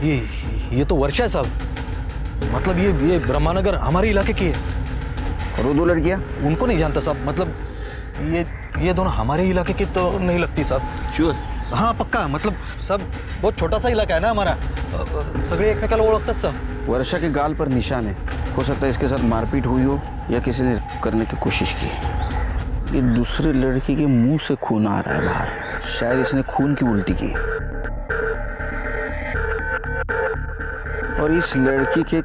ये तो वर्षा है साहब। मतलब ये ब्रह्मानगर हमारे इलाके की है। और वो 2 लड़कियां? उनको नहीं जानता साहब। मतलब ये दोनों हमारे इलाके की तो नहीं लगती साहब। श्योर? हाँ पक्का। मतलब सब बहुत छोटा सा इलाका है ना हमारा, सगळे एकमेकाला ओळखतात साहब। वर्षा के गाल पर निशान है, हो सकता है इसके साथ मारपीट हुई हो या किसी ने करने की कोशिश की। ये दूसरे लड़की के मुंह से खून आ रहा है बाहर, शायद इसने खून की उल्टी की। और इस लड़की के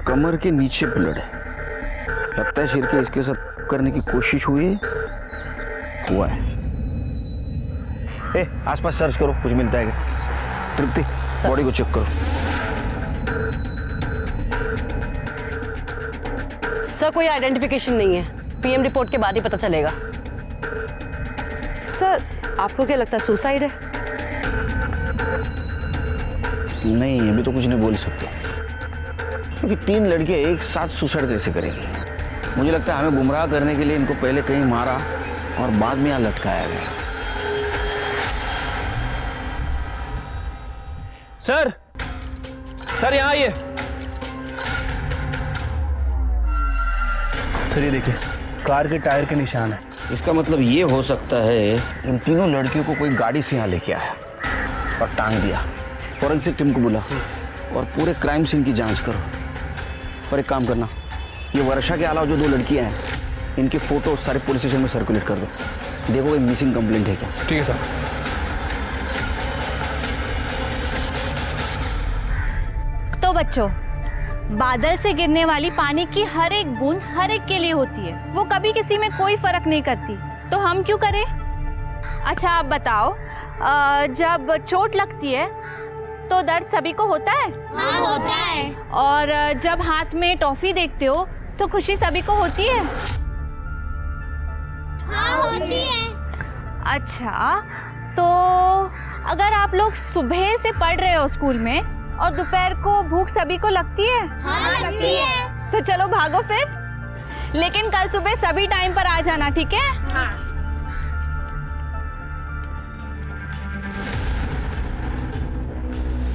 कमर के नीचे ब्लड है, लगता है शेर के इसके साथ करने की कोशिश हुआ है। आसपास सर्च करो, कुछ मिलता है क्या? तृप्ति, बॉडी को चेक करो। सर कोई आइडेंटिफिकेशन नहीं है, पीएम रिपोर्ट के बाद ही पता चलेगा। सर आपको क्या लगता है सुसाइड है? नहीं, अभी तो कुछ नहीं बोल सकते, क्योंकि 3 लड़कियां एक साथ सुसाइड कैसे करेंगी। मुझे लगता है हमें गुमराह करने के लिए इनको पहले कहीं मारा और बाद में यहाँ लटकाया गया। सर यहाँ आइए। सर ये देखिए, कार के टायर के निशान है। इसका मतलब ये हो सकता है इन तीनों लड़कियों को कोई गाड़ी से यहाँ लेके आया और टांग दिया। फॉरेंसिक टीम को बुला और पूरे क्राइम सीन की जांच करो। और एक काम करना, ये वर्षा के अलावा जो 2 लड़कियां हैं, इनके फोटो सारे पुलिस स्टेशन में सर्कुलेट कर दो। देखो कोई मिसिंग कंप्लेंट है क्या। ठीक है सर। तो बच्चों, बादल से गिरने वाली पानी की हर एक बूंद हर एक के लिए होती है, वो कभी किसी में कोई फर्क नहीं करती, तो हम क्यों करें? अच्छा आप बताओ, जब चोट लगती है तो दर्द सभी को होता है? हाँ होता है। और जब हाथ में टॉफी देखते हो तो खुशी सभी को होती है? हाँ होती है। अच्छा, तो अगर आप लोग सुबह से पढ़ रहे हो स्कूल में और दोपहर को भूख सभी को लगती है? हाँ लगती है। तो चलो भागो फिर, लेकिन कल सुबह सभी टाइम पर आ जाना, ठीक है? हाँ।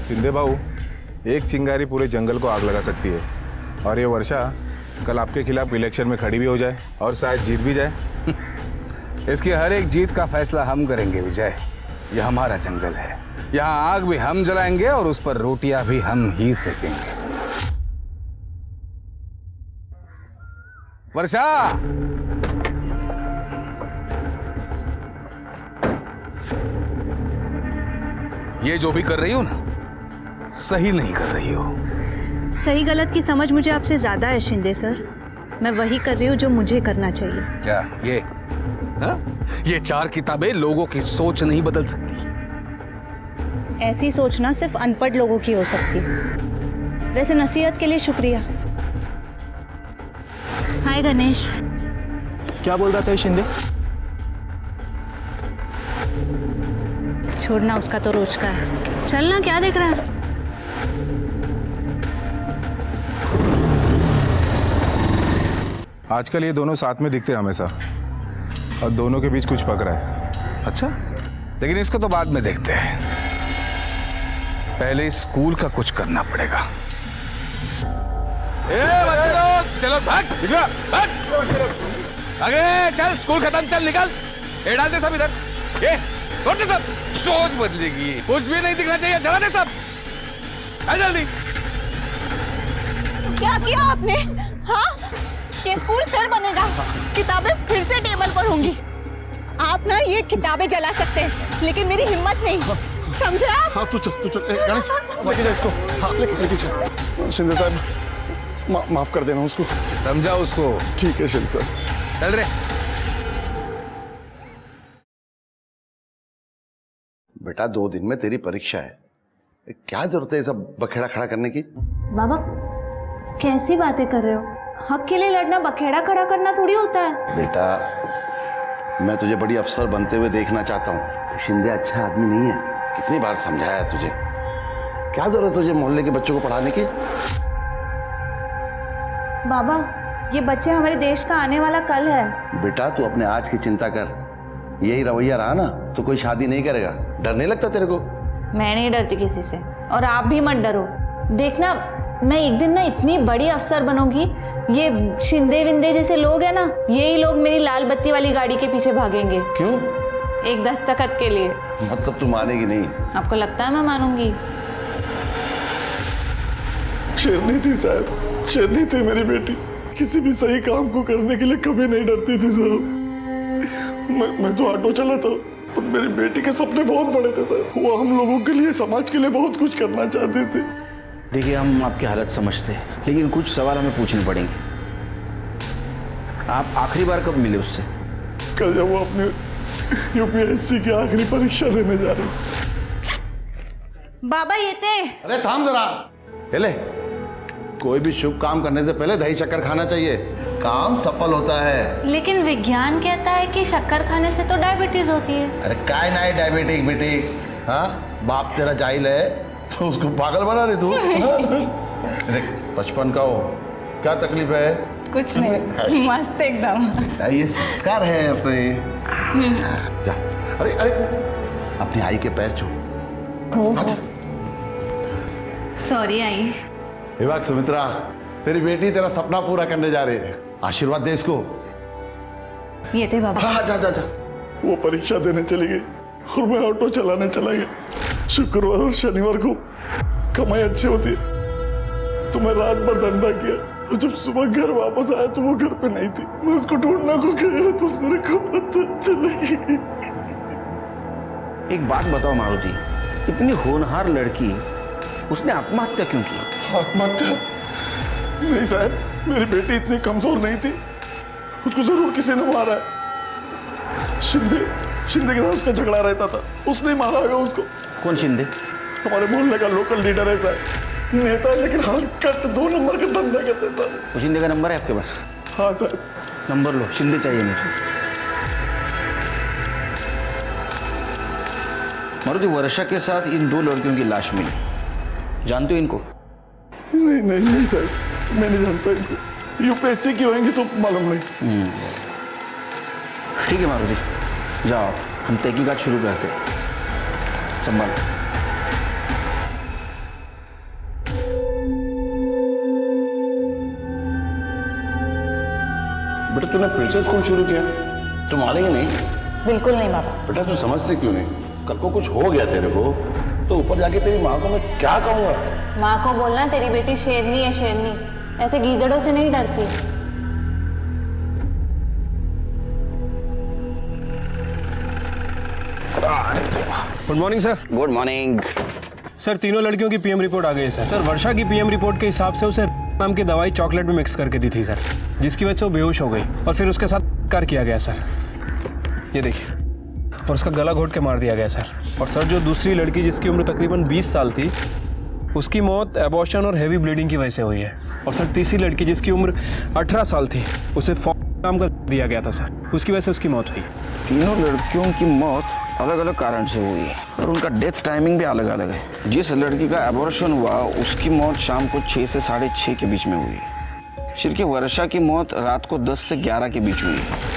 सिंधे भाऊ, एक चिंगारी पूरे जंगल को आग लगा सकती है, और ये वर्षा कल आपके खिलाफ इलेक्शन में खड़ी भी हो जाए और शायद जीत भी जाए। इसकी हर एक जीत का फैसला हम करेंगे विजय। यह हमारा जंगल है, यहाँ आग भी हम जलाएंगे और उस पर रोटियां भी हम ही सेकेंगे। वर्षा, ये जो भी कर रही हो ना, सही नहीं कर रही हो। सही गलत की समझ मुझे आपसे ज्यादा है शिंदे सर। मैं वही कर रही हूँ जो मुझे करना चाहिए। क्या ये हा? ये 4 किताबें लोगों की सोच नहीं बदल सकती। ऐसी सोचना सिर्फ अनपढ़ लोगों की हो सकती। वैसे नसीहत के लिए शुक्रिया। हाय गणेश। क्या बोल रहा था शिंदे? छोड़ना, उसका तो रोज का है। चलना, क्या देख रहा है? आजकल ये दोनों साथ में दिखते हैं हमेशा, और दोनों के बीच कुछ पक रहा है। अच्छा, लेकिन इसको तो बाद में देखते हैं, पहले स्कूल का कुछ करना पड़ेगा। बच्चे लोग चलो, भाग आगे चल, स्कूल खत्म, चल निकल। ये डाल दे सब इधर, ये छोड़ दे सब। सोच बदलेगी, कुछ भी नहीं दिखना चाहिए, चला दे सब। आ जल्दी। क्या किया आपने? हाँ, ये स्कूल फिर बनेगा, किताबें फिर से टेबल पर होंगी। आप ना ये किताबें जला सकते हैं, लेकिन मेरी हिम्मत नहीं, समझे आप? हाँ तू चल गणेश, लेके जा इसको। हाँ लेके चल। शिंदे साहब माफ कर देना उसको। समझा उसको। ठीक है शिंदे साहब। चल रे। बेटा 2 दिन में तेरी परीक्षा है, क्या जरूरत है ये सब बखेड़ा खड़ा करने की? बाबा कैसी बातें कर रहे हो? हक के लिए लड़ना बखेड़ा खड़ा करना थोड़ी होता है। बेटा मैं तुझे बड़ी अफसर बनते हुए देखना चाहता हूँ। शिंदे अच्छा आदमी नहीं है, कितनी बार समझाया है तुझे। क्या जरूरत है तुझे मोहल्ले के बच्चों को पढ़ाने की? बाबा ये बच्चे हमारे देश का आने वाला कल है। बेटा तू अपने आज की चिंता कर, यही रवैया रहा ना तो कोई शादी नहीं करेगा। डर नहीं लगता तेरे को? मैं नहीं डरती किसी से। और आप भी मत डरो, देखना मैं एक दिन ना इतनी बड़ी अफसर बनूंगी, ये शिंदे विंदे जैसे लोग हैं ना, यही लोग मेरी लाल बत्ती वाली गाड़ी के पीछे भागेंगे। क्यों? एक दस्तखत के लिए। मतलब तू मानेगी नहीं? आपको लगता है मैं मानूंगी? शेरनी थी साहब, शेरनी थी मेरी बेटी। किसी भी सही काम को करने के लिए कभी नहीं डरती थी साहब। मैं तो ऑटो चलाता हूँ, पर मेरी बेटी के सपने बहुत बड़े थे साहब। वो हम लोगों के लिए, समाज के लिए बहुत कुछ करना चाहती थी। देखिए, हम आपकी हालत समझते हैं, लेकिन कुछ सवाल हमें पूछने पड़ेंगे। आप आखिरी बार कब मिले उससे? कल जब वो अपनी यूपीएससी की आखिरी परीक्षा देने जा रही थी। बाबा ये थे। अरे थाम जरा, ले। कोई भी शुभ काम करने से पहले दही शक्कर खाना चाहिए, काम सफल होता है। लेकिन विज्ञान कहता है कि शक्कर खाने से तो डायबिटीज होती है। अरे काय ना डायबिटिक बेटी, हाँ बाप तेरा जाहिल है तो उसको पागल बना रही तू। देख, बचपन का हो, क्या तकलीफ है? कुछ नहीं, मस्त एकदम। ये संस्कार है अपने। जा, अरे अरे अपनी आई के पैर छू। Sorry I. विभाग सुमित्रा, तेरी बेटी तेरा सपना पूरा करने जा रही है, आशीर्वाद दे इसको। ये थे बाबा। हाँ जा जा जा। वो परीक्षा देने चली गई और मैं ऑटो चलाने चला गया। शुक्रवार और शनिवार को कमाई अच्छी होती है, तो मैं रात भर धंधा किया, और जब सुबह घर वापस आया तो वो घर पे नहीं थी। मैं उसको ढूंढने को गया तो मेरे को पता चला। एक बात बताओ मारुति, इतनी होनहार लड़की, उसने आत्महत्या क्यों की? आत्महत्या नहीं साहब, मेरी बेटी इतनी कमजोर नहीं थी, उसको जरूर किसी ने मारा है। शिंदे के साथ उसका झगड़ा रहता था, उसने ही मारा होगा उसको। कौन शिंदे? हमारे मोहल्ले का लोकल लीडर है साहब, नेता है, लेकिन हाल कट 2 नंबर का धंधा करते हैं साहब। वो शिंदे का नंबर है आपके पास? हाँ साहब। नंबर लो, शिंदे चाहिए मुझे। मारुति, वर्षा के साथ इन 2 लड़कियों की लाश मिली, जानते हो इनको? नहीं साहब, मैं नहीं जानता इनको। यूपीएससी की होंगी तो मालूम नहीं। ठीक है मारुति, जाओ हम तहकीकात शुरू करते हैं। संभालो। बेटा तूने फिर से स्कूल शुरू किया? तुम मानेंगे नहीं? बिल्कुल नहीं बाबा। बेटा तू समझती क्यों नहीं? कल को कुछ हो गया तेरे को तो ऊपर जाके तेरी माँ को मैं क्या कहूँगा? माँ को बोलना तेरी बेटी शेरनी है, शेरनी, ऐसे गीदड़ों से नहीं डरती। Good morning sir. Good morning sir, तीनों लड़कियों की पीएम रिपोर्ट आ गई है सर। सर, वर्षा की पीएम रिपोर्ट के हिसाब से उसे नाम की दवाई चॉकलेट में मिक्स करके दी थी सर, जिसकी वजह से वो बेहोश हो गई और फिर उसके साथ कार किया गया सर। ये देखिए, और उसका गला घोट के मार दिया गया सर। और सर, जो दूसरी लड़की जिसकी उम्र तकरीबन 20 साल थी, उसकी मौत एबॉर्शन और हैवी ब्लीडिंग की वजह से हुई है। और सर, तीसरी लड़की जिसकी उम्र 18 साल थी, उसे नाम का दिया गया था सर, उसकी वजह से उसकी मौत हुई। तीनों लड़कियों की मौत अलग अलग कारण से हुई है और उनका डेथ टाइमिंग भी अलग अलग है। जिस लड़की का एबॉर्शन हुआ उसकी मौत शाम को 6 से 6:30 के बीच में हुई है। जबकि वर्षा की मौत रात को 10 से 11 के बीच हुई है।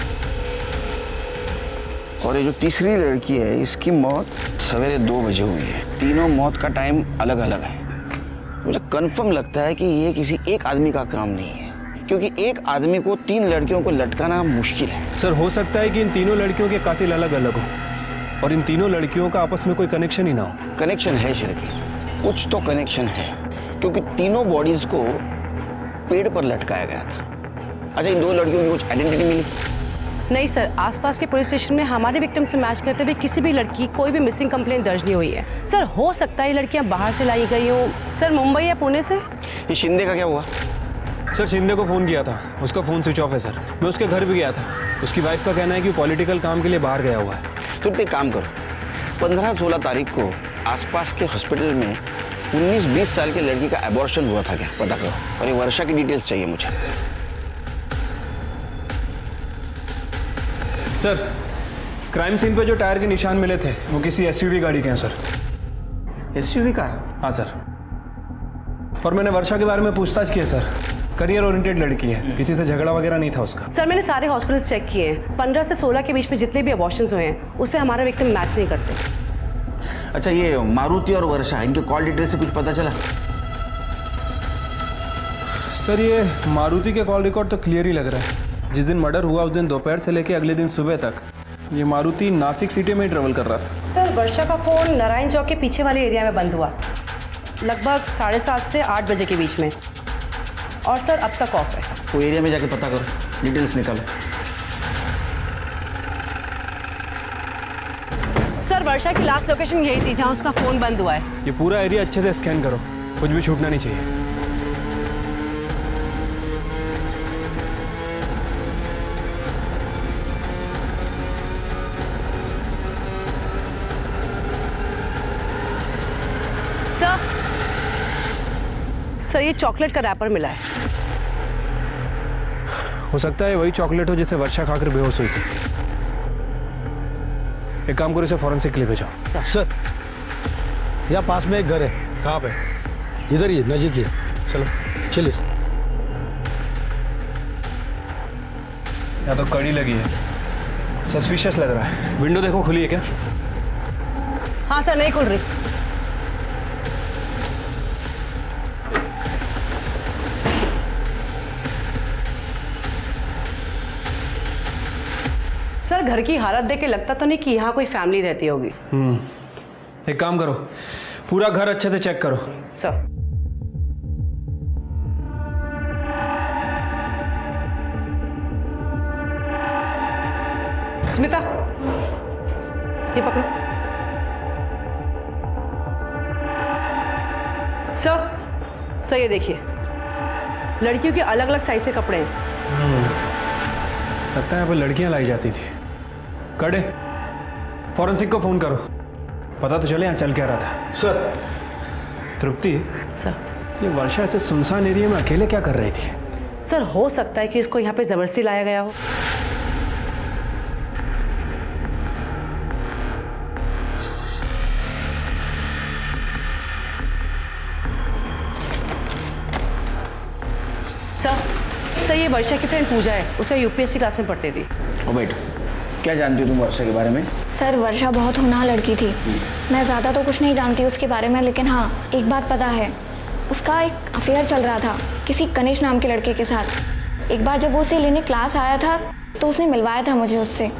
और ये जो तीसरी लड़की है, इसकी मौत सवेरे 2 बजे हुई है। तीनों मौत का टाइम अलग अलग है। मुझे कंफर्म लगता है कि ये किसी एक आदमी का काम नहीं है, क्योंकि एक आदमी को 3 लड़कियों को लटकाना मुश्किल है। सर, हो सकता है कि इन तीनों लड़कियों के कातिल अलग अलग हो और इन तीनों लड़कियों का आपस में कोई कनेक्शन ही ना हो। कनेक्शन है शिरकी, कुछ तो कनेक्शन है, क्योंकि तीनों बॉडीज को पेड़ पर लटकाया गया था। अच्छा, इन 2 लड़कियों की कुछ आइडेंटिटी मिली? नहीं सर, आसपास के पुलिस स्टेशन में हमारे विक्टिम से मैच करते हुए किसी भी लड़की की कोई भी मिसिंग कंप्लेंट दर्ज नहीं हुई है। सर, हो सकता है ये लड़कियां बाहर से लाई गई हो, सर मुंबई या पुणे से। ये शिंदे का क्या हुआ? सर, शिंदे को फ़ोन किया था, उसका फ़ोन स्विच ऑफ है सर। मैं उसके घर भी गया था, उसकी वाइफ का कहना है कि वो पॉलिटिकल काम के लिए बाहर गया हुआ है। तो एक काम करो, 15-16 तारीख को आसपास के हॉस्पिटल में 19-20 साल की लड़की का एबॉर्शन हुआ था क्या, पता करो। और ये वर्षा की डिटेल्स चाहिए मुझे। सर, क्राइम सीन पे जो टायर के निशान मिले थे वो किसी एसयूवी गाड़ी के हैं सर। SUV car? हाँ सर। और मैंने वर्षा के बारे में पूछताछ की है सर। करियर ओरिएंटेड लड़की है, किसी से झगड़ा वगैरह नहीं था उसका। सर, मैंने सारे हॉस्पिटल चेक किए हैं, 15 से 16 के बीच में जितने भी अबॉर्शंस हुए हैं उससे हमारा विक्टिम मैच नहीं करते। अच्छा, ये मारुति और वर्षा, इनके कॉल डिटेल से कुछ पता चला? सर ये मारुति के कॉल रिकॉर्ड तो क्लियर ही लग रहा है। जिस दिन मर्डर हुआ उस दिन दोपहर से लेके अगले दिन सुबह तक ये मारुति नासिक सिटी में ही ट्रेवल कर रहा था। सर वर्षा का फ़ोन नारायण चौक के पीछे वाले एरिया में बंद हुआ, लगभग 7:30 से 8 बजे के बीच में, और सर अब तक ऑफ है। वो एरिया में जाके पता करो, डिटेल्स निकालो। सर वर्षा की लास्ट लोकेशन यही थी जहां उसका फ़ोन बंद हुआ है। ये पूरा एरिया अच्छे से स्कैन करो, कुछ भी छूटना नहीं चाहिए। सर ये चॉकलेट का रैपर मिला है। हो सकता है वही चॉकलेट हो जिसे वर्षा खाकर बेहोश हुई थी। एक काम करो, इसे फॉरेंसिक के लिए भेजाओ। सर यहाँ पास में एक घर है। कहाँ पे? इधर ही नजीक ही। चलो चलिए। यहाँ तो कड़ी लगी है, सस्पिशियस लग रहा है। विंडो देखो, खुली है क्या? हाँ सर, नहीं खुल रही। सर घर की हालत देख के लगता तो नहीं कि यहाँ कोई फैमिली रहती होगी। एक काम करो, पूरा घर अच्छे से चेक करो। सर स्मिता ये पकड़ो। सर ये देखिए, लड़कियों के अलग अलग साइज के कपड़े हैं। लगता है यहाँ पर लड़कियां लाई जाती थी। कड़े, फॉरेंसिक को फोन करो, पता तो चले यहाँ चल क्या रहा था। सर। तृप्ति सर ये वर्षा ऐसे सुनसान एरिया में अकेले क्या कर रही थी? सर हो सकता है कि इसको यहाँ पे जबरदस्ती लाया गया हो। सर ये वर्षा की फ्रेंड पूजा है, उसे यूपीएससी क्लास में पढ़ती थी। ओ बेटा, क्या जानती हो तुम वर्षा के बारे में? सर वर्षा बहुत होनहार लड़की थी। मैं ज़्यादा तो कुछ नहीं जानती उसके बारे में, लेकिन हाँ एक बात पता है, उसका एक अफेयर चल रहा था किसी गणेश नाम के लड़के के साथ। एक बार जब वो उसे लेने क्लास आया था तो उसने मिलवाया था मुझे उससे।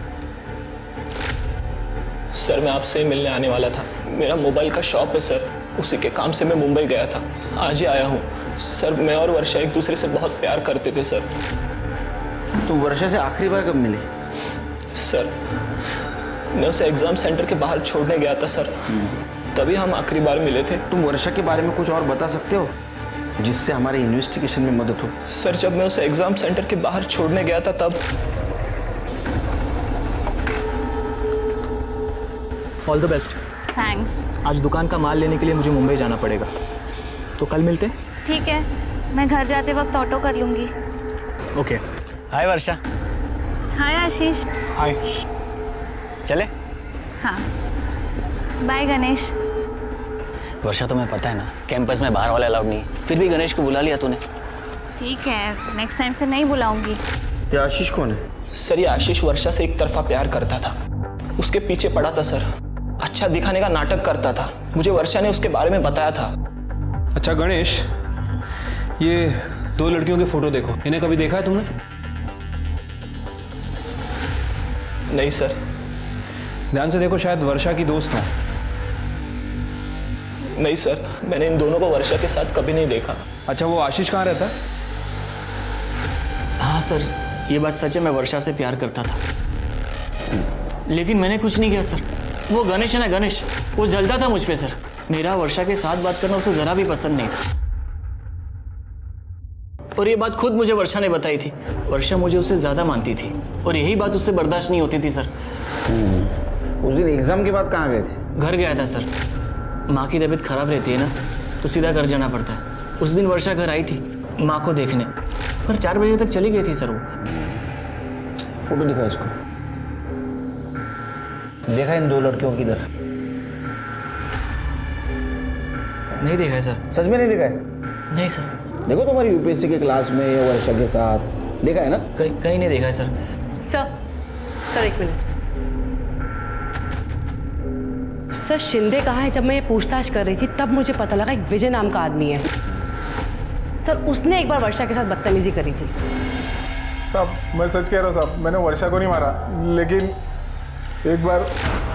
सर मैं आपसे मिलने आने वाला था। मेरा मोबाइल का शॉप है सर, उसी के काम से मैं मुंबई गया था, आज ही आया हूँ। सर मैं और वर्षा एक दूसरे से बहुत प्यार करते थे सर। तुम वर्षा से आखिरी बार कब मिले? सर मैं उसे एग्जाम सेंटर के बाहर छोड़ने गया था सर, तभी हम आखिरी बार मिले थे। तुम वर्षा के बारे में कुछ और बता सकते हो जिससे हमारे इन्वेस्टिगेशन में मदद हो? सर जब मैं उसे एग्जाम सेंटर के बाहर छोड़ने गया था तब। All the best. थैंक्स। आज दुकान का माल लेने के लिए मुझे मुंबई जाना पड़ेगा, तो कल मिलते हैं। ठीक है, मैं घर जाते वक्त ऑटो कर लूँगी। ओके। हाय वर्षा। हाय आशीष। हाय। चले? हाँ बाय गणेश। वर्षा तुम्हें पता है ना कैंपस में बाहर वाले अलाउड नहीं, फिर भी गणेश को बुला लिया तूने। ठीक है, नेक्स्ट टाइम से नहीं बुलाऊंगी। ये आशीष कौन है? सर ये आशीष वर्षा से एक तरफा प्यार करता था, उसके पीछे पड़ा था सर, अच्छा दिखाने का नाटक करता था। मुझे वर्षा ने उसके बारे में बताया था। अच्छा गणेश, ये दो लड़कियों के फोटो देखो, इन्हें कभी देखा है तुमने? नहीं सर। ध्यान से देखो, शायद वर्षा की दोस्त हो। नहीं सर, मैंने इन दोनों को वर्षा के साथ कभी नहीं देखा। अच्छा वो आशीष कहाँ रहता है? हाँ सर ये बात सच है, मैं वर्षा से प्यार करता था, लेकिन मैंने कुछ नहीं किया सर। वो गणेश है ना गणेश, वो जलता था मुझ पे सर। मेरा वर्षा के साथ बात करना उसे जरा भी पसंद नहीं था, और ये बात खुद मुझे वर्षा ने बताई थी। वर्षा मुझे उससे ज्यादा मानती थी और यही बात उससे बर्दाश्त नहीं होती थी सर। उस दिन एग्जाम के बाद कहाँ गए थे? घर गया था सर, माँ की तबीयत खराब रहती है ना तो सीधा घर जाना पड़ता है। उस दिन वर्षा घर आई थी माँ को देखने, पर 4 बजे तक चली गई थी सर। वो फोटो दिखा इसको। देखा इन दो लड़कियों की इधर? नहीं देखा है सर। सच में नहीं देखा है? नहीं सर। देखो तुम्हारी यूपीएससी के क्लास में या वर्षा के साथ देखा है ना? कहीं नहीं देखा है सर। सर एक मिनट। सर शिंदे कहाँ है? जब मैं ये पूछताछ कर रही थी तब मुझे पता लगा एक विजय नाम का आदमी है। सर उसने एक बार वर्षा के साथ बदतमीजी करी थी। साहब मैं सच कह रहा हूँ साहब, मैंने वर्षा को नहीं मारा, लेकिन एक बार।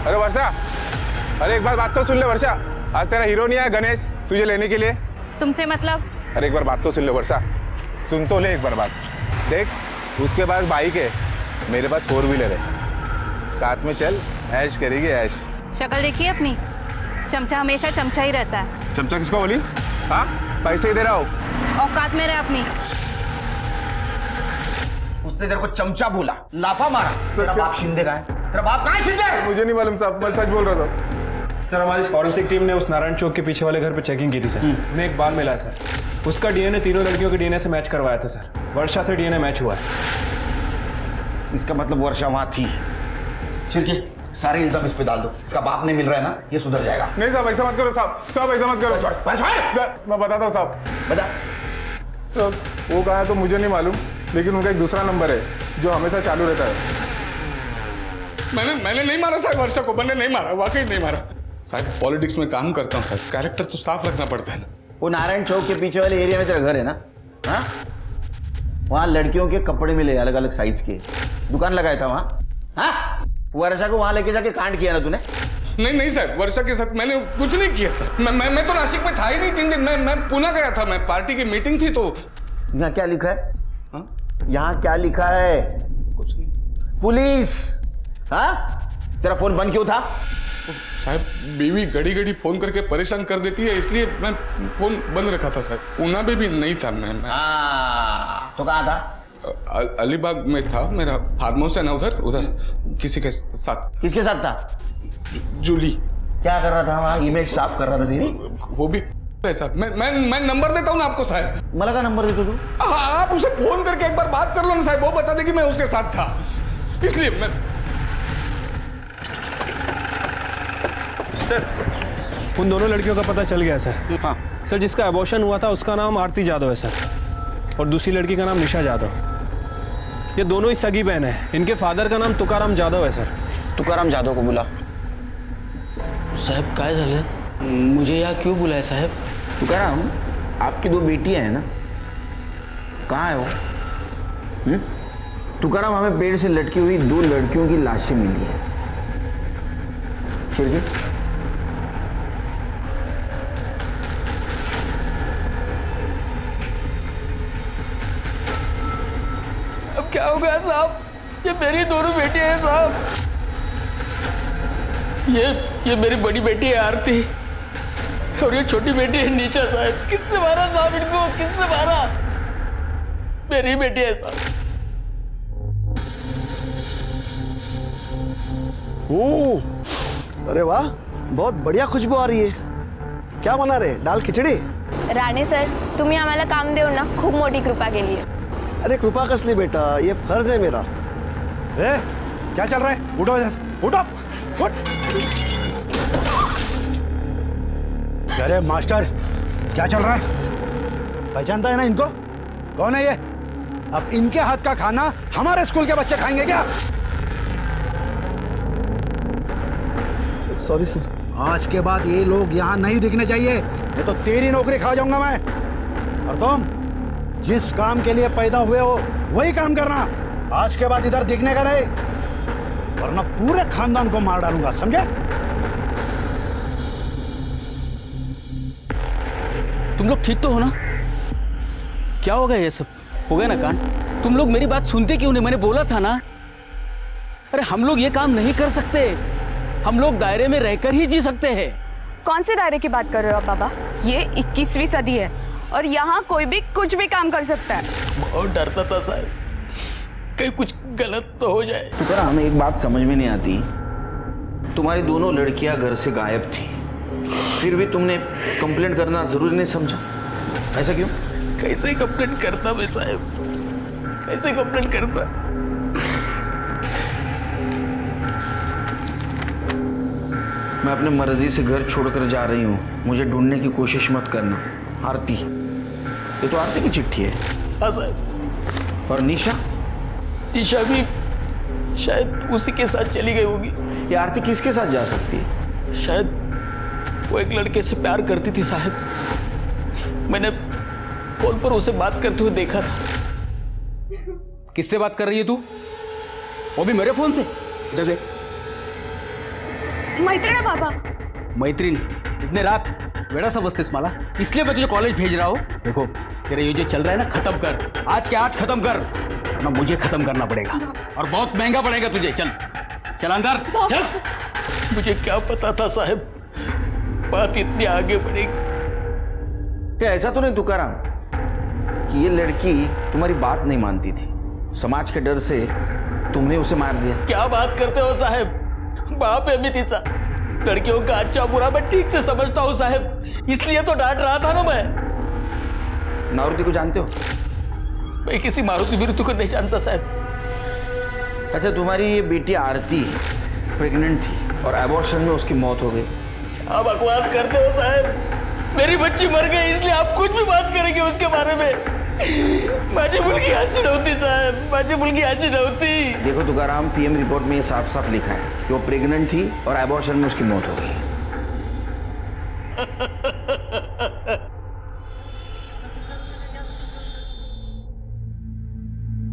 अरे वर्षा, अरे एक बार बात तो सुन ले वर्षा, आज तेरा हीरो नहीं आया गणेश तुझे लेने के लिए? तुमसे मतलब? अरे एक बार बात तो सुन ले वर्षा, सुन तो ले एक बार बात। देख उसके पास बाइक है, मेरे पास 4 व्हीलर है, साथ में चल ऐश करेगी ऐश। शक्ल देखिए अपनी, चमचा हमेशा चमचा ही रहता है। चमचा किसको बोली? हाँ पैसे ही दे रहा हूँ। औकात में रहे अपनी। उसने तेरे को चमचा बोला, लाफा मारा। तेरा बाप शिंदे का है? तेरा बाप कहाँ है शिंदे? मुझे नहीं मालूम साहब, मैं सच बोल रहा था। सर हमारी फॉरेंसिक टीम ने उस नारायण चौक के पीछे वाले घर पे चेकिंग की थी सर। उन्हें एक बाल मिला है सर, उसका डीएनए तीनों लड़कियों के डीएनए से मैच करवाया था सर। वर्षा से डीएनए मैच हुआ है। इसका मतलब वर्षा वहां थी। चिरकी सारे इल्जाम इस पे डाल दो, इसका बाप नहीं मिल रहा है ना, ये सुधर जाएगा। नहीं साहब ऐसा मत करो साहब, साहब ऐसा मत करो सर, मैं बताता हूँ साहब। बता। तो वो कहा है तो मुझे नहीं मालूम, लेकिन उनका एक दूसरा नंबर है जो हमेशा चालू रहता है। मैंने नहीं मारा साहब वर्षा को, मैंने नहीं मारा, वाकई नहीं मारा साहब। पॉलिटिक्स में काम करता हूँ साहब, कैरेक्टर तो साफ रखना पड़ता है ना। वो नारायण चौक के पीछे वाले एरिया में तेरा घर है ना? हाँ, वहाँ लड़कियों के कपड़े मिले अलग अलग साइज के, दुकान लगाया था वहाँ। हाँ, वर्षा को वहाँ लेके जाके कांड किया ना तूने? नहीं सर, वर्षा के साथ मैंने कुछ नहीं किया सर। मैं तो नासिक में था ही नहीं 3 दिन। मैं पुणे गया था, मैं पार्टी की मीटिंग थी। तो यहाँ क्या लिखा है? हाँ? यहाँ क्या लिखा है? कुछ नहीं। पुलिस। हाँ, तेरा फोन बंद क्यों था? साहब बीवी घड़ी घड़ी फोन करके परेशान कर देती है, इसलिए मैं फोन बंद रखा था सर। पूना में भी नहीं था मैं। तो कहाँ था? अलीबाग में था, मेरा फार्म हाउस है ना उधर किसी के साथ। किसके साथ था? जूली। क्या कर रहा था वहाँ? इमेज साफ कर रहा था तेरी? वो भी है साहब। मैं नंबर देता हूँ ना आपको साहब। मला का नंबर देते तू? आप उसे फोन करके एक बार बात कर लो ना साहब, वो बता दे कि मैं उसके साथ था, इसलिए मैं। सर उन दोनों लड़कियों का पता चल गया सर। हाँ सर, जिसका अबॉर्शन हुआ था उसका नाम आरती जादव है सर, और दूसरी लड़की का नाम निशा जादव। ये दोनों ही सगी बहन है। इनके फादर का नाम तुकाराम जादव है सर। तुकाराम जादव को बुला। साहब काय झालं? मुझे यहाँ क्यों बुलाया साहब? तुकाराम, आपकी 2 बेटियां हैं ना, कहाँ है वो? तुकाराम, हमें पेड़ से लटकी हुई 2 लड़कियों की लाशें मिली है। शिरकी, अब क्या हो गया साहब? ये मेरी दोनों बेटियां हैं साहब। ये मेरी बड़ी बेटी है आरती, और ये छोटी बेटी है निशा साहब। किसने मारा साहब इनको? किसने मारा? मेरी बेटी है साहब। अरे वाह, बहुत बढ़िया खुशबू आ रही है। क्या बना रहे? दाल खिचडी? राणे सर, तुम्ही आम्हाला काम देऊन ना खूप मोठी कृपा केली आहे। अरे कृपा कसली बेटा, ये फर्ज है मेरा। क्या चल रहा है? उठो इधर से, उठो, उठ। अरे मास्टर, क्या चल रहा है? पहचानता है ना इनको? कौन है ये? अब इनके हाथ का खाना हमारे स्कूल के बच्चे खाएंगे क्या? Sorry sir. आज के बाद ये लोग यहाँ नहीं दिखने चाहिए, नहीं तो तेरी नौकरी खा जाऊंगा मैं। और तुम जिस काम के लिए पैदा हुए हो वही काम करना, आज के बाद इधर दिखने का नहीं, वरना पूरे खानदान को मार डालूंगा, समझे? तुम लोग ठीक तो हो ना? क्या हो गया? ये सब हो गया ना कांड? तुम लोग मेरी बात सुनते क्यों नहीं? मैंने बोला था ना। अरे हम लोग ये काम नहीं कर सकते, हम लोग दायरे में रहकर ही जी सकते हैं। कौन से दायरे की बात कर रहे हो आप बाबा? ये 21वीं सदी है और यहाँ कोई भी कुछ भी काम कर सकता है। बहुत डरता था साहब, कहीं कुछ गलत तो हो जाए। तो करा, हमें एक बात समझ में नहीं आती, तुम्हारी दोनों लड़कियां घर से गायब थी, फिर भी तुमने कंप्लेंट करना जरूरी नहीं समझा, ऐसा क्यों? कैसे कंप्लेंट करता मैं साहब, कैसे कंप्लेंट करता? मैं अपने मर्जी से घर छोड़कर जा रही हूँ, मुझे ढूंढने की कोशिश मत करना। आरती, ये तो आरती की चिट्ठी है। हाँ साहब। और निशा? निशा भी शायद उसी के साथ चली गई होगी। ये आरती किसके साथ जा सकती है? शायद वो एक लड़के से प्यार करती थी साहब। मैंने फोन पर उसे बात करते हुए देखा था। किससे बात कर रही है तू? वो भी मेरे फोन से? इधर से। मैत्रीण है बाबा। मैत्रीण? इतने रात बेड़ा समझतेस मला? इसलिए मैं तुझे कॉलेज भेज रहा हूँ। देखो तेरा ये जो चल रहा है ना, खत्म कर। आज के आज खत्म कर, वरना मुझे खत्म करना पड़ेगा और बहुत महंगा पड़ेगा तुझे। चल चल अंदर चल। मुझे क्या पता था साहब बात इतनी आगे बढ़ेगी। क्या ऐसा तो नहीं तुकाराम कि ये लड़की तुम्हारी बात नहीं मानती थी, समाज के डर से तुमने उसे मार दिया? क्या बात करते हो साहब? बाप है मैं तिचा। लड़कियों का अच्छा बुरा मैं ठीक से समझता हूँ साहब, इसलिए तो डांट रहा था ना मैं। मारुति को जानते हो? मैं किसी मारुति बिरुति को नहीं जानता साहब। अच्छा, तुम्हारी ये बेटी आरती प्रेग्नेंट थी और एबॉर्शन में उसकी मौत हो गई। क्या बकवास करते हो साहब? मेरी बच्ची मर गई इसलिए आप कुछ भी बात करेंगे उसके बारे में? माझी मुलगी अशी नव्हती साहब, माझी मुलगी अशी नव्हती। देखो तुकाराम, पीएम रिपोर्ट में ये साफ साफ लिखा है कि वो प्रेग्नेंट थी और एबॉर्शन में उसकी मौत हो गई।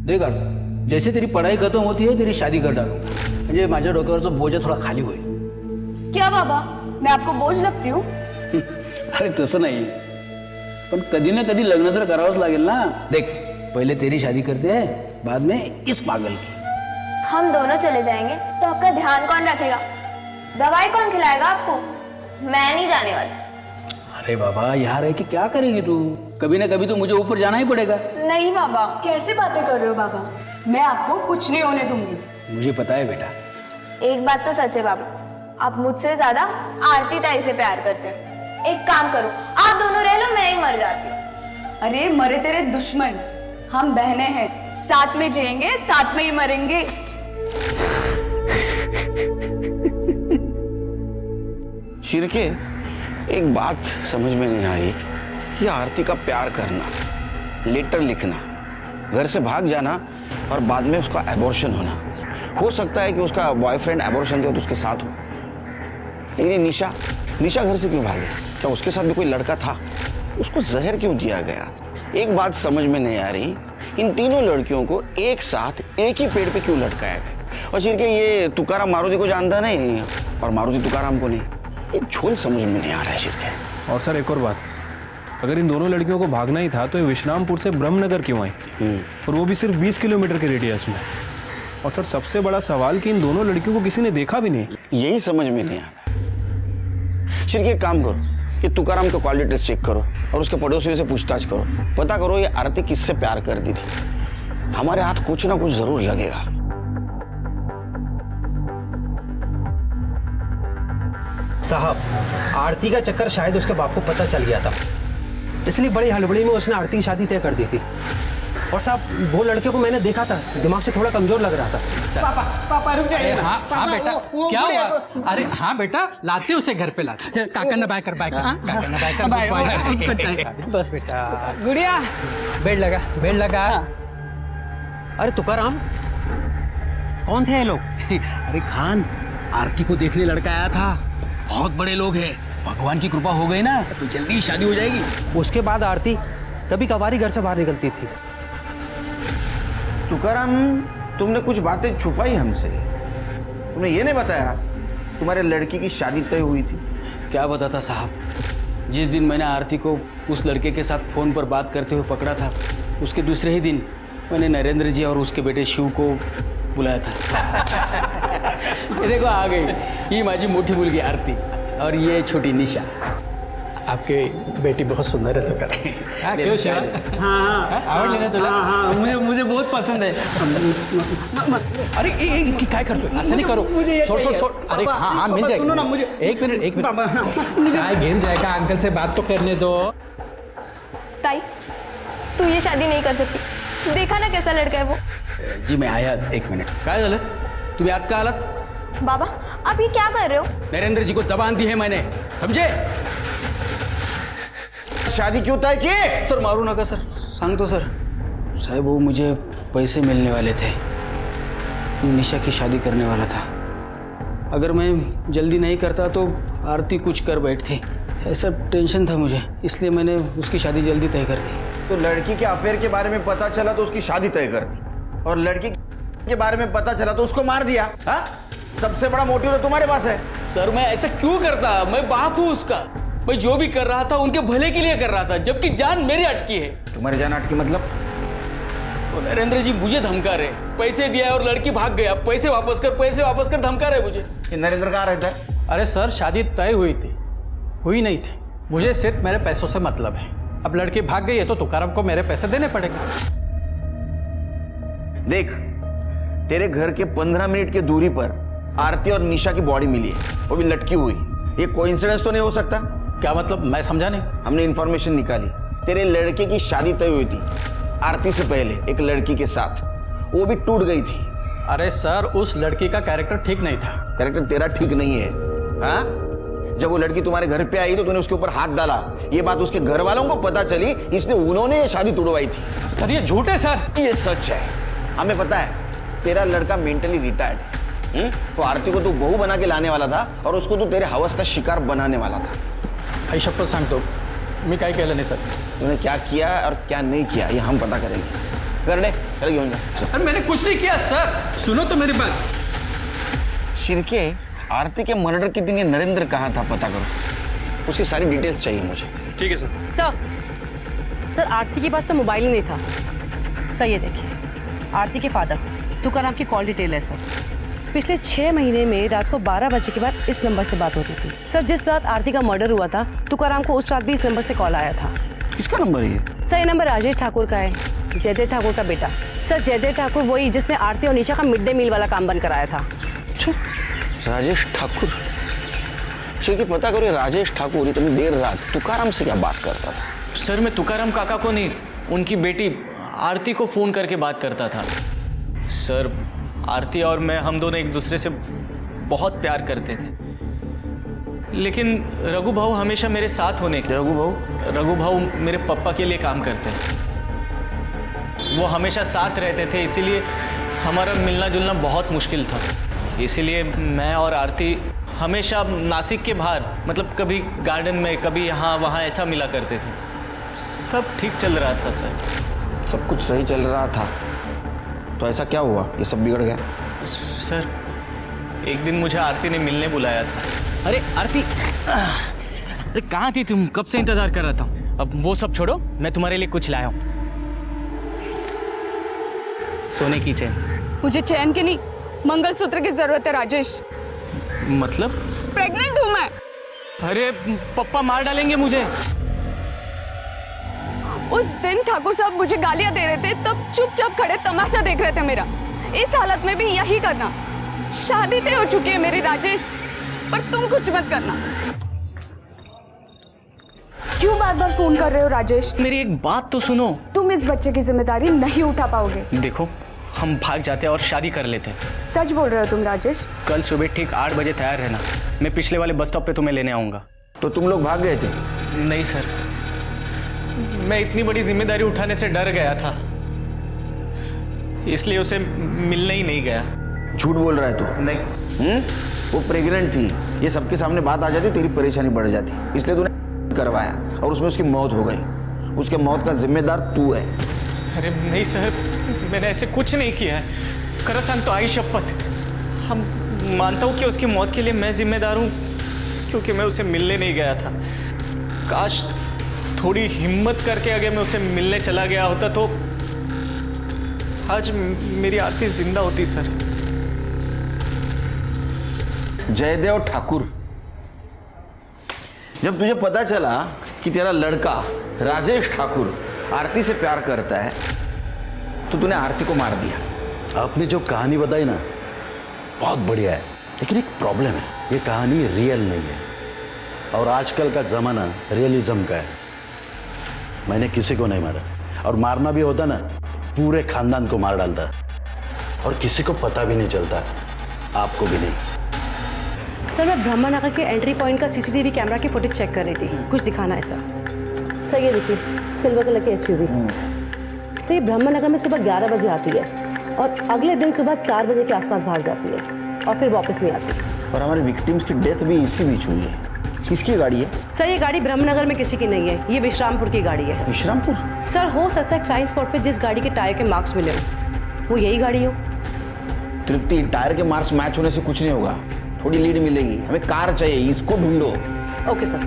देख जैसे तेरी पढ़ाई खत्म होती है तेरी शादी कर डालू, म्हणजे माझ्या डोक्यावरचा बोजा थोडा खाली होईल। क्या बाबा, मैं आपको बोझ लगती हूँ? अरे तसं नाही, पण कधी ना कधी लग्न तर करावंच लागेल ना। देख पहले तेरी शादी करते हैं, बाद में इस पागल की। हम दोनों चले जाएंगे तो आपका ध्यान कौन रखेगा? दवाई कौन खिलाएगा आपको? मैं नहीं जाने वाली। अरे बाबा यहाँ रह के क्या करेगी तू? कभी ना कभी तो मुझे ऊपर जाना ही पड़ेगा। नहीं बाबा, कैसे बातें कर रहे हो बाबा? मैं आपको कुछ नहीं होने दूंगी। मुझे पता है बेटा। एक बात तो सच है बाबा, आप मुझसे ज्यादा आरती ताई से प्यार करते हैं। एक काम करो, आप दोनों रह लो, मैं ही मर जाती हूँ। अरे मरे तेरे दुश्मन, हम बहनें हैं, साथ में जिएंगे साथ में ही मरेंगे। शिरके, एक बात समझ में नहीं आ रही, ये आरती का प्यार करना, लेटर लिखना, घर से भाग जाना और बाद में उसका एबॉर्शन होना। हो सकता है कि उसका बॉयफ्रेंड एबॉर्शन के तो उसके साथ हो, लेकिन ये निशा घर से क्यों भागे? क्या उसके साथ भी कोई लड़का था? उसको जहर क्यों दिया गया? एक बात समझ में नहीं आ रही, इन तीनों लड़कियों को एक साथ एक ही पेड़ पे क्यों लटकाया गया? और शिरके, ये तुकाराम मारुति को जानता नहीं और मारुति तुकाराम को नहीं। एक झोल समझ में नहीं आ रहा है शिरके। और सर एक और बात, अगर इन दोनों लड़कियों को भागना ही था तो ये विश्रामपुर से ब्रह्मनगर क्यों आई, और वो भी सिर्फ 20 किलोमीटर के रेडियस में? और सर सबसे बड़ा सवाल कि इन दोनों लड़कियों को किसी ने देखा भी नहीं। यही समझ में नहीं आ रहा। शिरके, एक काम करो, ये तुकाराम का कॉल डिटेल्स चेक करो और उसके पड़ोसियों से पूछताछ करो, पता करो ये आरती किससे प्यार करती थी। हमारे हाथ कुछ ना कुछ जरूर लगेगा। साहब, आरती का चक्कर शायद उसके बाप को पता चल गया था, इसलिए बड़ी हड़बड़ी में उसने आरती की शादी तय कर दी थी। और साहब, वो लड़के को मैंने देखा था, दिमाग से थोड़ा कमजोर लग रहा था। पापा रुक जाइए। हाँ बेटा, क्या हुआ? अरे हाँ बेटा, लाते उसे घर पे लाते। काका ना बाय कर काका ना बाय कर। बस बेटा, गुड़िया बेड लगा। अरे तुकाराम, कौन थे ये लोग? अरे खान, आरती को देखने लड़का आया था, बहुत बड़े लोग हैं, भगवान की कृपा हो गई ना तो जल्दी ही शादी हो जाएगी। उसके बाद आरती कभी कभार घर से बाहर निकलती थी। तुकाराम, तुमने कुछ बातें छुपाई हमसे, तुमने ये नहीं बताया तुम्हारे लड़की की शादी तय हुई थी। क्या बताता साहब, जिस दिन मैंने आरती को उस लड़के के साथ फोन पर बात करते हुए पकड़ा था, उसके दूसरे ही दिन मैंने नरेंद्र जी और उसके बेटे शिव को बुलाया था। ये देखो आ गई, ये माझी मोटी मुलगी आरती और ये छोटी निशा। आपकी बेटी बहुत सुंदर है तो कर। क्यों शायद? हाँ आवड़ लेना तुला? हाँ मुझे बहुत पसंद है। अरे क्या करते हो? ऐसा नहीं करो, छोड़। अरे हाँ मिल जाएगा ना मुझे। एक मिनट, चाय गिर जाएगा, अंकल से बात तो करने दो। ताई, तू ये शादी नहीं कर सकती, देखा ना कैसा लड़का है वो। जी मैं आया, एक मिनिट। काय झालं? तुम्ही आत का आलात? बाबा, आप ये क्या कर रहे हो? नरेंद्र जी को जबान दी है मैंने, समझे? शादी क्यों तय की? सर मारू नका सर, सांगतो सर। साहब वो मुझे पैसे मिलने वाले थे, निशा की शादी करने वाला था। अगर मैं जल्दी नहीं करता तो आरती कुछ कर बैठती, ऐसा टेंशन था मुझे, इसलिए मैंने उसकी शादी जल्दी तय कर दी। तो लड़की के अफेयर के बारे में पता चला तो उसकी शादी तय कर दी, और लड़की के बारे में पता चला तो उसको मार दिया। हाँ, सबसे बड़ा मोटिव तो तुम्हारे पास है। सर मैं ऐसा क्यों करता? मैं बाप हूँ उसका। मैं जो भी कर रहा था उनके भले के लिए कर रहा था, जबकि जान मेरी अटकी है। तुम्हारी जान अटकी मतलब? तो नरेंद्र जी मुझे धमका रहे, पैसे दिया और लड़की भाग गया, पैसे वापस कर धमका रहे मुझे। ये नरेंद्र कहाँ रहता है? अरे सर शादी तय हुई थी, हुई नहीं थी। मुझे सिर्फ मेरे पैसों से मतलब है। अब लड़की भाग गई है तो तुकाराम को मेरे पैसे देने पड़ेंगे। देख, तेरे घर के 15 मिनट की दूरी पर आरती और निशा की बॉडी मिली है, वो भी लटकी हुई। ये कोइंसिडेंस तो नहीं हो सकता? क्या मतलब? मैं समझा नहीं। हमने इंफॉर्मेशन निकाली, तेरे लड़के की शादी तय हुई थी आरती से पहले एक लड़की के साथ, वो भी टूट गई थी। अरे सर उस लड़की का कैरेक्टर ठीक नहीं था। कैरेक्टर तेरा ठीक नहीं है? हाँ, जब वो लड़की तुम्हारे घर पे आई तो तूने उसके ऊपर हाथ डाला, ये बात उसके घर वालों को पता चली, इसलिए उन्होंने ये शादी तोड़वाई थी। सर ये झूठ है सर। ये सच है, हमें पता है। तेरा लड़का मेंटली रिटायर्ड है। तो आरती को तू बहू बना के लाने वाला था और उसको तू तेरे हवस का शिकार बनाने वाला था। आई शपथ सांगतो, मी काय केलं नाही सर। तूने क्या किया और क्या नहीं किया ये हम पता करेंगे। कर ले, चल घेऊन जा। अरे मैंने कुछ नहीं किया सर, सुनो तो मेरी बात। शिर्के, आरती के मर्डर के दिन ये नरेंद्र कहाँ था पता करो, उसकी सारी डिटेल्स चाहिए मुझे। ठीक है सर। सर आरती के पास तो मोबाइल ही नहीं था। सर ये देखिए, आरती के फादर तुकाराम की कॉल डिटेल है सर। पिछले 6 महीने में रात को 12 बजे के बाद इस नंबर से बात होती थी। सर जिस रात आरती का मर्डर हुआ था तुकाराम को उस रात भी इस नंबर से कॉल आया था। किसका नंबर है ये? सर ये नंबर राजेश ठाकुर का है, जयदेव ठाकुर का बेटा। सर जयदेव ठाकुर वही जिसने आरती और निशा का मिड डे मील वाला काम बंद कराया था। अच्छा, राजेश ठाकुर। शिर्के पता करो, राजेश ठाकुर इतनी देर रात तुकाराम से क्या बात करता था? सर मैं तुकाराम काका को नहीं, उनकी बेटी आरती को फोन करके बात करता था। सर आरती और मैं, हम दोनों एक दूसरे से बहुत प्यार करते थे, लेकिन रघु भाऊ हमेशा मेरे साथ होने के। रघु भाऊ मेरे पापा के लिए काम करते हैं, वो हमेशा साथ रहते थे, इसीलिए हमारा मिलना जुलना बहुत मुश्किल था। इसीलिए मैं और आरती हमेशा नासिक के बाहर, मतलब कभी गार्डन में, कभी यहाँ वहाँ ऐसा मिला करते थे। सब ठीक चल रहा था सर। सब कुछ सही चल रहा था तो ऐसा क्या हुआ ये सब बिगड़ गया? सर एक दिन मुझे आरती ने मिलने बुलाया था। अरे आरती, अरे कहाँ थी तुम? कब से इंतजार कर रहा था। अब वो सब छोड़ो, मैं तुम्हारे लिए कुछ लाया हूँ। सोने की चेन। मुझे चैन की नहीं, मंगलसूत्र की जरूरत है राजेश। मतलब? प्रेग्नेंट हूँ मैं। अरे पप्पा मार डालेंगे मुझे। उस दिन ठाकुर साहब मुझे गालियां दे रहे थे, तब चुपचाप खड़े तमाशा देख रहे थे मेरा। इस हालत में भी यही करना। शादी तय हो चुकी है मेरी राजेश, पर तुम कुछ मत करना। क्यों बार बार फोन कर रहे हो राजेश? मेरी एक बात तो सुनो। तुम इस बच्चे की जिम्मेदारी नहीं उठा पाओगे। देखो हम भाग जाते और शादी कर लेते। सच बोल रहे हो तुम राजेश? कल सुबह ठीक 8 बजे तैयार रहना, मैं पिछले वाले बस स्टॉप पे तुम्हें लेने आऊंगा। तो तुम लोग भाग गए थे? नहीं सर, मैं इतनी बड़ी जिम्मेदारी उठाने से डर गया था, इसलिए उसे मिलने ही नहीं गया। झूठ बोल रहा है तू? नहीं। वो प्रेग्नेंट थी, ये सबके सामने बात आ जाती, तेरी परेशानी बढ़ जाती, इसलिए तूने करवाया और उसमें उसकी मौत हो गई। उसके मौत का जिम्मेदार तू है। अरे नहीं सर, मैंने ऐसे कुछ नहीं किया है। करसान तो आई शपथ, हम मानता हूँ कि उसकी मौत के लिए मैं जिम्मेदार हूँ, क्योंकि मैं उसे मिलने नहीं गया था। काश थोड़ी हिम्मत करके अगर मैं उसे मिलने चला गया होता तो आज मेरी आरती जिंदा होती सर। जयदेव ठाकुर, जब तुझे पता चला कि तेरा लड़का राजेश ठाकुर आरती से प्यार करता है तो तूने आरती को मार दिया। आपने जो कहानी बताई ना बहुत बढ़िया है, लेकिन एक प्रॉब्लम है, ये कहानी रियल नहीं है और आजकल का ज़माना रियलिज्म का है। मैंने किसी को नहीं मारा, और मारना भी होता ना पूरे खानदान को मार डालता, और किसी को पता भी नहीं चलता, आपको भी नहीं। सर मैं ब्रह्मनगर के एंट्री पॉइंट का सीसीटीवी कैमरा की फुटेज चेक कर रही थी, कुछ दिखाना है सर। सर ये देखिए, सिल्वर कलर की एसयूवी। सर ये ब्रह्मनगर में सुबह 11 बजे आती है और अगले दिन सुबह 4 बजे के आसपास बाहर जाती है और फिर वापस नहीं आती। और हमारे विक्टिम्स की डेथ भी इसी बीच हुई है। किसकी गाड़ी है? सर ये गाड़ी ब्रह्मनगर में किसी की नहीं है, ये विश्रामपुर की गाड़ी है। विश्रामपुर? सर हो सकता है क्राइम स्पॉट पे जिस गाड़ी के टायर के मार्क्स मिले हो वो यही गाड़ी हो। तृप्ति, टायर के मार्क्स मैच होने से कुछ नहीं होगा, थोड़ी लीड मिलेगी। हमें कार चाहिए, इसको ढूंढो। Okay sir.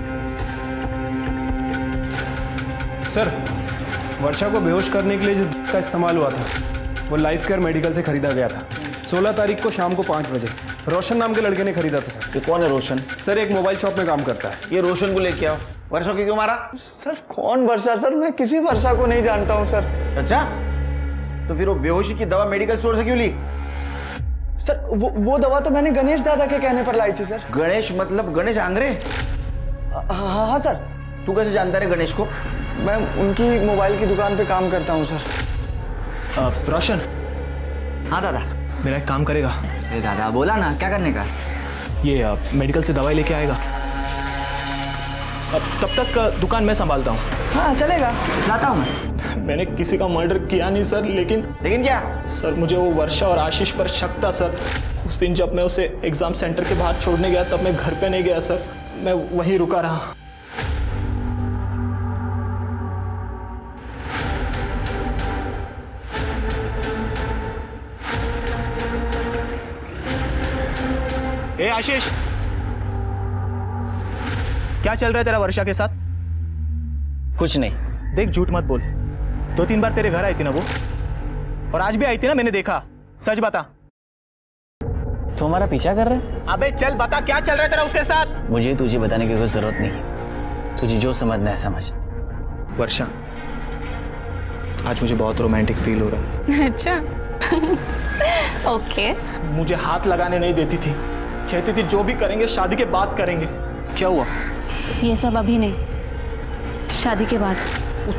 सर, वर्षा को बेहोश करने के लिए जिस का इस्तेमाल हुआ था वो लाइफ केयर मेडिकल से खरीदा गया था। 16 तारीख को शाम को 5 बजे रोशन नाम के लड़के ने खरीदा था सर। ये कौन है रोशन? सर एक मोबाइल शॉप में काम करता है। ये रोशन को लेके आओ। वर्षा को क्यों मारा? सर कौन वर्षा? सर मैं किसी वर्षा को नहीं जानता हूँ सर। अच्छा, तो फिर वो बेहोशी की दवा मेडिकल स्टोर से क्यों ली? सर वो दवा तो मैंने गणेश दादा के कहने पर लाई थी सर। गणेश मतलब गणेश आंग्रे? हाँ सर। तू कैसे जानता है गणेश को? मैं उनकी मोबाइल की दुकान पे काम करता हूँ सर। रोशन। हाँ दादा। मेरा एक काम करेगा? अरे दादा बोला ना, क्या करने का? ये मेडिकल से दवाई लेके आएगा, तब तक दुकान मैं संभालता हूँ। हाँ चलेगा, लाता हूँ मैं। मैंने किसी का मर्डर किया नहीं सर, लेकिन क्या? सर मुझे वो वर्षा और आशीष पर शक था सर। उस दिन जब मैं उसे एग्जाम सेंटर के बाहर छोड़ने गया तब मैं घर पे नहीं गया सर, मैं वहीं रुका रहा। ए आशीष, क्या चल रहा है तेरा वर्षा के साथ? कुछ नहीं। देख झूठ मत बोल, 2-3 बार तेरे घर आई थी ना वो, और आज भी आई थी ना, मैंने देखा। सच बता। तू हमारा पीछा कर रहा है? अबे चल बता, क्या चल रहा है तेरा उसके साथ? मुझे तुझे बताने की कोई जरूरत नहीं, तुझे जो समझना है समझ। वर्षा, आज मुझे बहुत रोमांटिक फील हो रहा है। अच्छा ओके। मुझे हाथ लगाने नहीं देती थी, कहती थी जो भी करेंगे शादी के बाद करेंगे। क्या हुआ? ये सब अभी नहीं, शादी के बाद।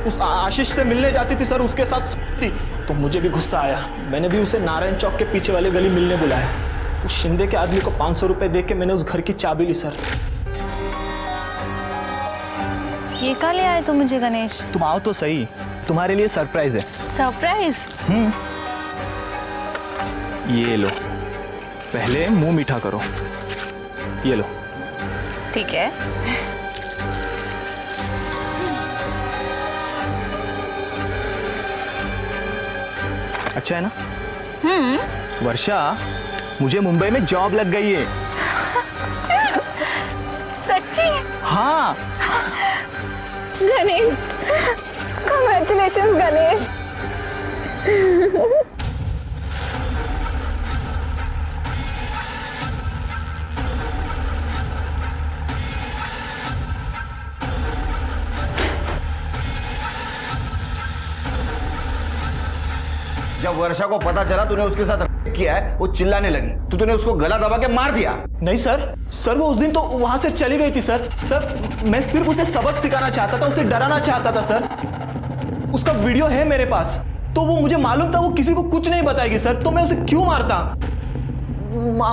उस आशीष से मिलने जाती थी सर, उसके साथ थी, तो मुझे भी गुस्सा आया। मैंने भी उसे नारायण चौक के पीछे वाले गली मिलने बुलाया। उस शिंदे के आदमी को 500 रुपए दे के मैंने उस घर की चाबी ली सर। ये कहाँ ले आए तुम मुझे गणेश? तुम आओ तो सही, तुम्हारे लिए सरप्राइज है। सरप्राइज? ये लो, पहले मुंह मीठा करो। ये लो। ठीक है। अच्छा है ना? वर्षा, मुझे मुंबई में जॉब लग गई है। सच्ची? हाँ। गणेश, कांग्रेचुलेशंस गणेश। जब वर्षा को पता चला तूने उसके साथ किया है, वो चिल्लाने लगी, तो तूने उसको गला दबा के मार दिया। नहीं सर वो उस दिन तो वहां से चली गई थी सर। मैं सिर्फ उसे सबक सिखाना चाहता था, उसे डराना चाहता था सर। उसका वीडियो है मेरे पास, तो वो मुझे मालूम था वो किसी को कुछ नहीं बताएगी सर, तो मैं उसे क्यों मारता?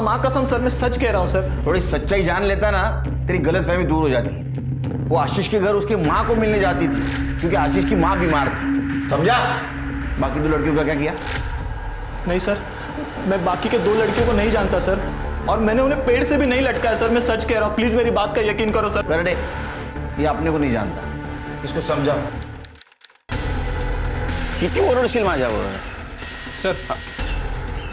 माँ कसम सर, मैं सच कह रहा हूँ सर। थोड़ी सच्चाई जान लेता ना, तेरी गलतफहमी दूर हो जाती। वो आशीष के घर उसकी माँ को मिलने जाती थी, क्योंकि आशीष की माँ बीमार थी, समझा? बाकी 2 लड़कियों का क्या किया? नहीं सर, मैं बाकी के 2 लड़कियों को नहीं जानता सर, और मैंने उन्हें पेड़ से भी नहीं लटकाया सर, मैं सच कह रहा हूँ। प्लीज मेरी बात का यकीन करो सर। बरडे, ये अपने को नहीं जानता, इसको समझाओ। कितनी ओरडशील माझ्या वो।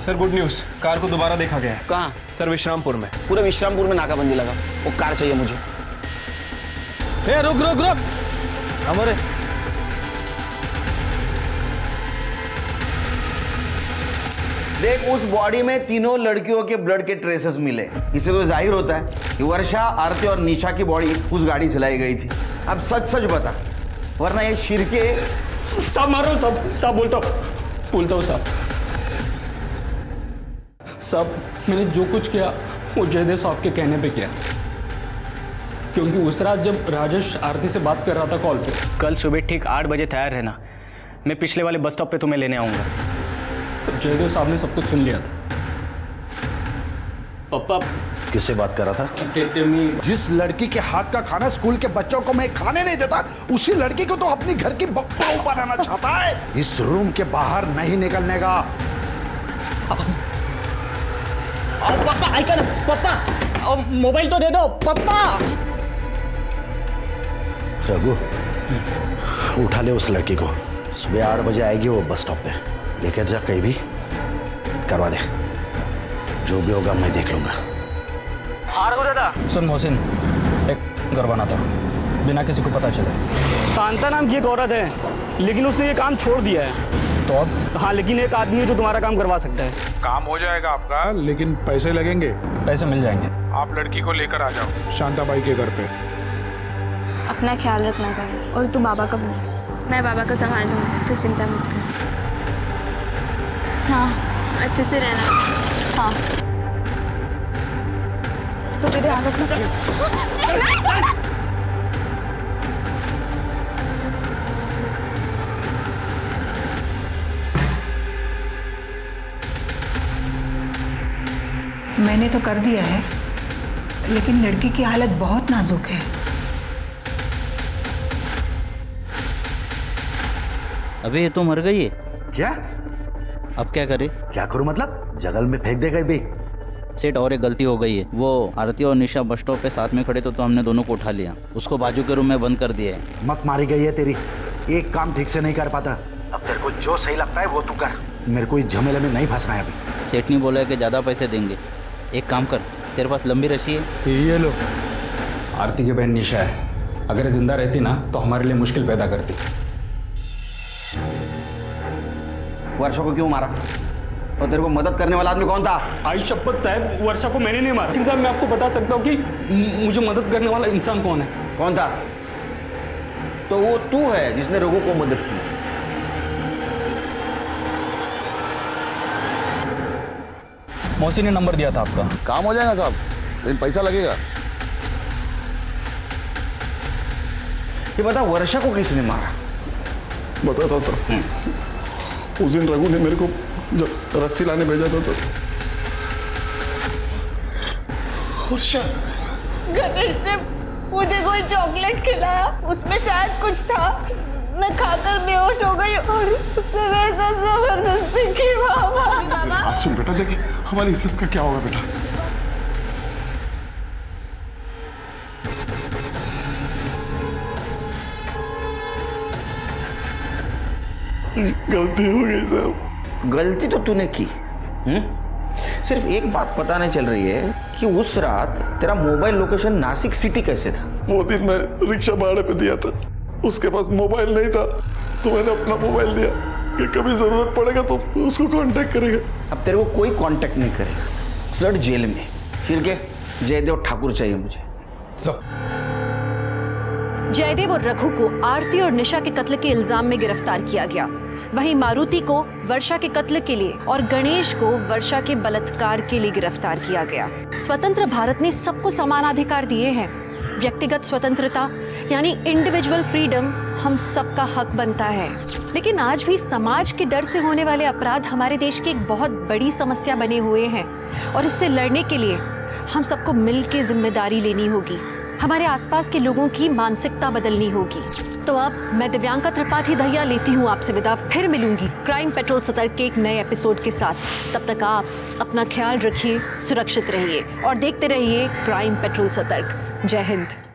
सर गुड न्यूज़, कार को दोबारा देखा गया है। कहाँ? सर विश्रामपुर में। पूरे विश्रामपुर में नाकाबंदी लगा, वो कार चाहिए मुझे। रुक हमारे देख, उस बॉडी में 3 लड़कियों के ब्लड के ट्रेसेस मिले। इससे तो जाहिर होता है कि वर्षा, आरती और निशा की बॉडी उस गाड़ी से लाई गई थी। अब सच बता, वरना ये शिरके। साहब मारो, साहब बोलता हूँ साहब, मैंने जो कुछ किया वो जयदेव साहब के कहने पे किया, क्योंकि उस रात जब राजेश आरती से बात कर रहा था कॉल पे। कल सुबह ठीक 8 बजे तैयार रहना, मैं पिछले वाले बस स्टॉप पे तुम्हें लेने आऊँगा। तो जयदेव साहब ने सब कुछ सुन लिया था। पापा किससे बात कर रहा था? जिस लड़की के हाथ का खाना स्कूल के बच्चों को मैं खाने नहीं देता, उसी लड़की को तो अपनी घर की बहू बनाना चाहता है। इस रूम के बाहर नहीं निकलने का। पापा ऐका ना, पापा मोबाइल तो दे दो पापा। रघु, उठा ले उस लड़की को। सुबह 8 बजे आएगी वो बस स्टॉप पे। लेकर जा कहीं भी, करवा दे। जो भी होगा मैं देख लूंगा। हाँ रघु दादा। सुन मोहसिन, एक करवाना था बिना किसी को पता चले। शांता नाम की एक औरत है, लेकिन उसने ये काम छोड़ दिया है। तो अब? हाँ, लेकिन एक आदमी है जो तुम्हारा काम करवा सकता है। काम हो जाएगा आपका, लेकिन पैसे लगेंगे। पैसे मिल जाएंगे। आप लड़की को लेकर आ जाओ शांता बाई के घर पे। अपना ख्याल रखना चाहिए। और तू बाबा का बोल। मैं बाबा को संभाल लूँगी, तो चिंता मत कर। हाँ, अच्छे से रहना। हाँ, तो भी ध्यान रखना। मैंने तो कर दिया है, लेकिन लड़की की हालत बहुत नाजुक है। अबे ये तो मर गई है। क्या? अब क्या करे? क्या करूं मतलब? जंगल में फेंक देगा बे। सेठ, और एक गलती हो गई है। वो आरती और निशा बस स्टॉप पे साथ में खड़े तो हमने दोनों को उठा लिया। उसको बाजू के रूम में बंद कर दिया है। मत मारी गई है तेरी। एक काम ठीक से नहीं कर पाता। अब तेरे को जो सही लगता है वो तू कर। मेरे को इस झमेले में नहीं फंसना है अभी। सेठ ने बोला है कि ज़्यादा पैसे देंगे। एक काम कर, तेरे पास लंबी रस्सी है? ये लो। आरती की बहन निशा है, अगर जिंदा रहती ना तो हमारे लिए मुश्किल पैदा करती। वर्षा को क्यों मारा? और तेरे को मदद करने वाला आदमी कौन था? आई शपथ साहब, वर्षा को मैंने नहीं मारा। लेकिन साहब, मैं आपको बता सकता हूँ कि मुझे मदद करने वाला इंसान कौन है। कौन था? तो वो तू है जिसने रघु को मदद की। मौसी ने नंबर दिया था आपका। काम हो जाएगा साहब, लेकिन पैसा लगेगा। ये बता, वर्षा को किसने मारा? बताता था। उस दिन रघु ने मेरे को जब रस्सी लाने भेजा था तो वर्षा। गणेश ने मुझे कोई चॉकलेट खिलाया, उसमें शायद कुछ था। मैं खाकर बेहोश हो गई और उसने मेरे साथ जबरदस्ती की। बाबा सुन बेटा, देख हमारी इज्जत का क्या होगा बेटा। गलती हो गई साहब। गलती तो तूने की। सिर्फ एक बात पता नहीं चल रही है कि उस रात तेरा मोबाइल लोकेशन नासिक सिटी कैसे था? वो दिन मैं रिक्शा भाड़े पे दिया था, उसके पास मोबाइल नहीं था, तो मैंने अपना मोबाइल दिया कि कभी जरूरत पड़ेगा तो उसको कांटेक्ट करेगा। अब तेरे को कोई कांटेक्ट नहीं करेगा। सर जेल में फिर के जयदेव ठाकुर चाहिए मुझे। जयदेव और रघु को आरती और निशा के कत्ल के इल्जाम में गिरफ्तार किया गया। वहीं मारुति को वर्षा के कत्ल के लिए और गणेश को वर्षा के बलात्कार के लिए गिरफ्तार किया गया। स्वतंत्र भारत ने सबको समान अधिकार दिए हैं। व्यक्तिगत स्वतंत्रता यानी इंडिविजुअल फ्रीडम हम सबका हक बनता है। लेकिन आज भी समाज के डर से होने वाले अपराध हमारे देश की एक बहुत बड़ी समस्या बने हुए हैं और इससे लड़ने के लिए हम सबको मिलकर जिम्मेदारी लेनी होगी। हमारे आसपास के लोगों की मानसिकता बदलनी होगी। तो अब मैं दिव्यांका त्रिपाठी दहिया लेती हूँ आपसे विदा। फिर मिलूंगी क्राइम पेट्रोल सतर्क के एक नए एपिसोड के साथ। तब तक आप अपना ख्याल रखिए, सुरक्षित रहिए और देखते रहिए क्राइम पेट्रोल सतर्क। जय हिंद।